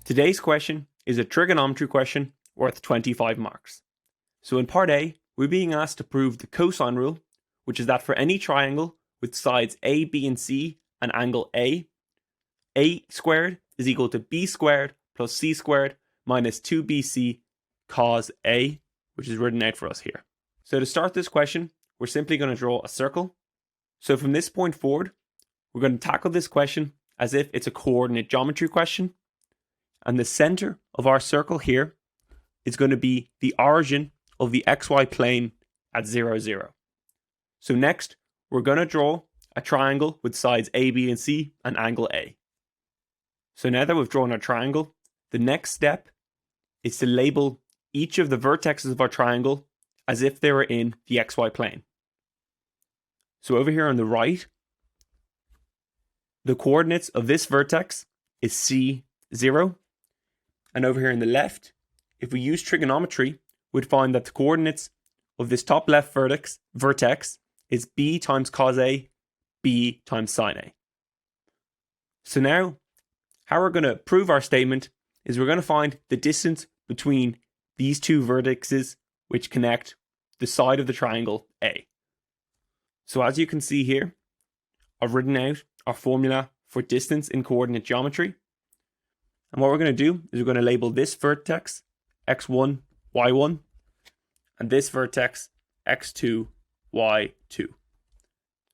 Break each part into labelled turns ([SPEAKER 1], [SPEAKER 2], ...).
[SPEAKER 1] Today's question is a trigonometry question worth 25 marks. So in part A, we're being asked to prove the cosine rule, which is that for any triangle with sides A, B, and C and angle A squared is equal to B squared plus C squared minus 2BC cos A, which is written out for us here. So to start this question, we're simply going to draw a circle. So from this point forward, we're going to tackle this question as if it's a coordinate geometry question. And the center of our circle here is going to be the origin of the xy plane at 0, 0. So next, we're going to draw a triangle with sides A, B, and C and angle A. So now that we've drawn our triangle, the next step is to label each of the vertexes of our triangle as if they were in the xy plane. So over here on the right, the coordinates of this vertex is C, 0. And over here on the left, if we use trigonometry, we'd find that the coordinates of this top left vertex is B times cos A, B times sine A. So now, how we're going to prove our statement is we're going to find the distance between these two vertices which connect the side of the triangle A. So as you can see here, I've written out our formula for distance in coordinate geometry. And what we're going to do is we're going to label this vertex x1, y1, and this vertex x2, y2.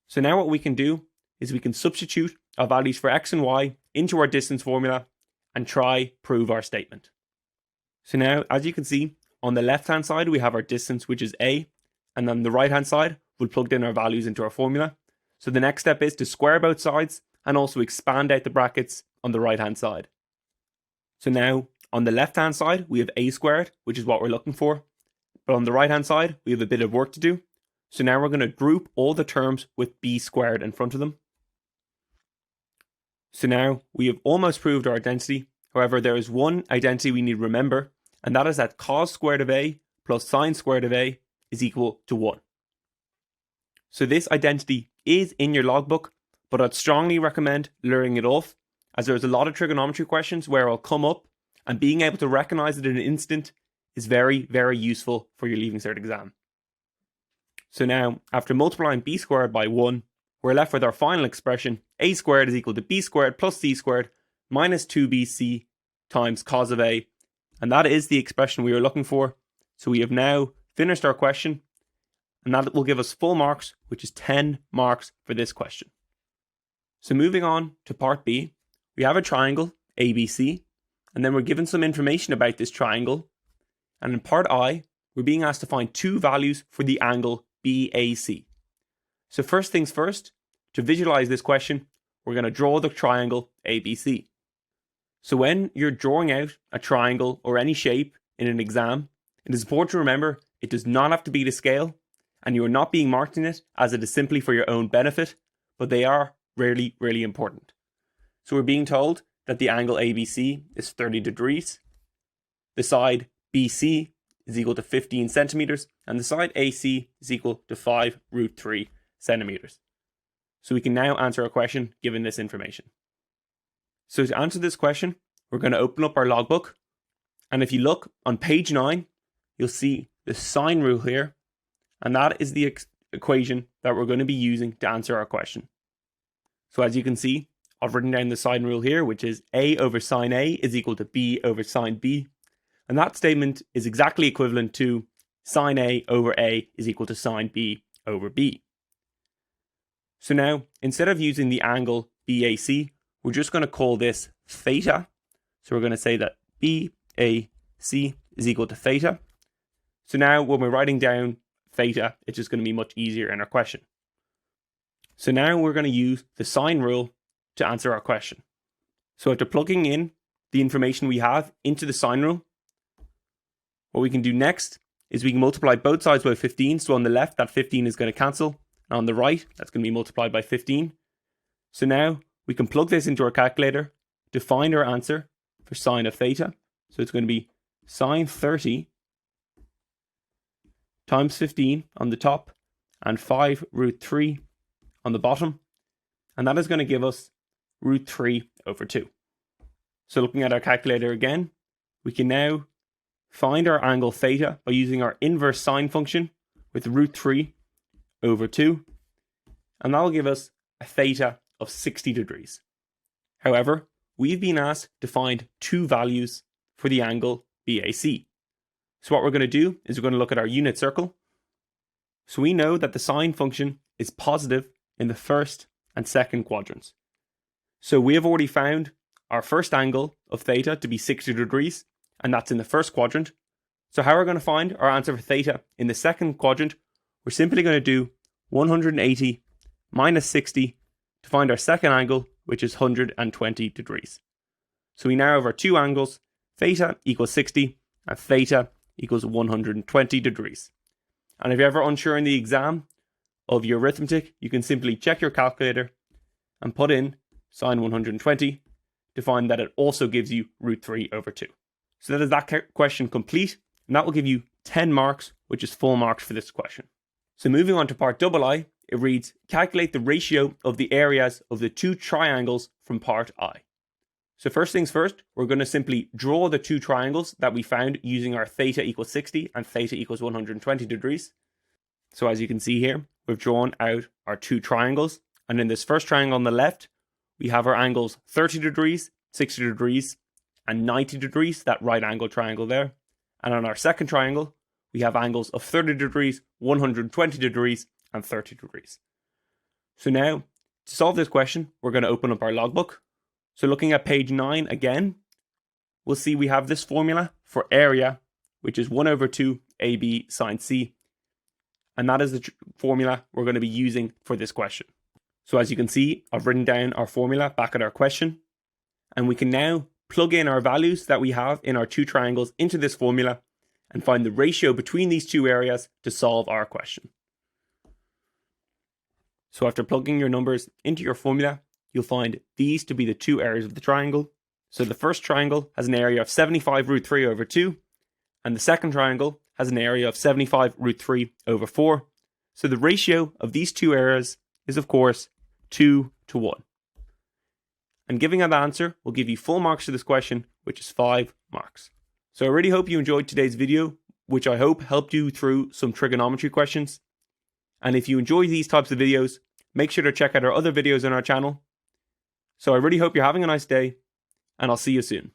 [SPEAKER 1] So now what we can do is we can substitute our values for x and y into our distance formula and try prove our statement. So now, as you can see, on the left-hand side, we have our distance, which is a, and on the right-hand side, we'll plug in our values into our formula. So the next step is to square both sides and also expand out the brackets on the right-hand side. So now, on the left-hand side, we have a squared, which is what we're looking for. But on the right-hand side, we have a bit of work to do. So now we're going to group all the terms with b squared in front of them. So now we have almost proved our identity. However, there is one identity we need to remember, and that is that cos squared of a plus sine squared of a is equal to 1. So this identity is in your logbook, but I'd strongly recommend learning it off, as there's a lot of trigonometry questions where it'll come up, and being able to recognize it in an instant is very, very useful for your Leaving Cert exam. So now, after multiplying b squared by 1, we're left with our final expression, a squared is equal to b squared plus c squared minus 2bc times cos of a, and that is the expression we were looking for. So we have now finished our question, and that will give us full marks, which is 10 marks for this question. So moving on to part B, we have a triangle, ABC, and then we're given some information about this triangle. And in part I, we're being asked to find two values for the angle BAC. So first things first, to visualize this question, we're going to draw the triangle ABC. So when you're drawing out a triangle or any shape in an exam, it is important to remember it does not have to be to scale, and you are not being marked in it as it is simply for your own benefit, but they are really, really important. So we're being told that the angle ABC is 30 degrees, the side BC is equal to 15 centimeters, and the side AC is equal to 5√3 centimeters. So we can now answer our question given this information. So to answer this question, we're going to open up our logbook, and if you look on page 9, you'll see the sine rule here, and that is the equation that we're going to be using to answer our question. So as you can see, I've written down the sine rule here, which is a over sine A is equal to b over sine B. And that statement is exactly equivalent to sine A over A is equal to sine B over B. So now, instead of using the angle BAC, we're just going to call this theta. So we're going to say that BAC is equal to theta. So now when we're writing down theta, it's just going to be much easier in our question. So now we're going to use the sine rule to answer our question. So after plugging in the information we have into the sine rule, what we can do next is we can multiply both sides by 15. So on the left, that 15 is going to cancel. And on the right, that's going to be multiplied by 15. So now we can plug this into our calculator to find our answer for sine of theta. So it's going to be sine 30 times 15 on the top and 5√3 on the bottom. And that is going to give us √3 over 2. So looking at our calculator again, we can now find our angle theta by using our inverse sine function with root 3 over 2, and that will give us a theta of 60 degrees. However, we've been asked to find two values for the angle BAC. So what we're going to do is we're going to look at our unit circle. So we know that the sine function is positive in the first and second quadrants. So we have already found our first angle of theta to be 60 degrees, and that's in the first quadrant. So how we're going to find our answer for theta in the second quadrant, we're simply going to do 180 minus 60 to find our second angle, which is 120 degrees. So we now have our two angles, theta equals 60 and theta equals 120 degrees. And if you're ever unsure in the exam of your arithmetic, you can simply check your calculator and put in sine 120 to find that it also gives you root 3 over 2. So that is that question complete, and that will give you 10 marks, which is full marks for this question. So moving on to part I, it reads, calculate the ratio of the areas of the two triangles from part I. So first things first, we're going to simply draw the two triangles that we found using our theta equals 60 and theta equals 120 degrees. So as you can see here, we've drawn out our two triangles. And in this first triangle on the left, we have our angles 30 degrees, 60 degrees, and 90 degrees, that right angle triangle there. And on our second triangle, we have angles of 30 degrees, 120 degrees, and 30 degrees. So now, to solve this question, we're going to open up our logbook. So looking at page 9 again, we'll see we have this formula for area, which is 1 over 2 AB sine C. And that is the formula we're going to be using for this question. So as you can see, I've written down our formula back at our question. And we can now plug in our values that we have in our two triangles into this formula and find the ratio between these two areas to solve our question. So after plugging your numbers into your formula, you'll find these to be the two areas of the triangle. So the first triangle has an area of 75 root 3 over 2, and the second triangle has an area of 75 root 3 over 4. So the ratio of these two areas is, of course, 2 to 1. And giving that answer will give you full marks to this question, which is 5 marks. So I really hope you enjoyed today's video, which I hope helped you through some trigonometry questions. And if you enjoy these types of videos, make sure to check out our other videos on our channel. So I really hope you're having a nice day, and I'll see you soon.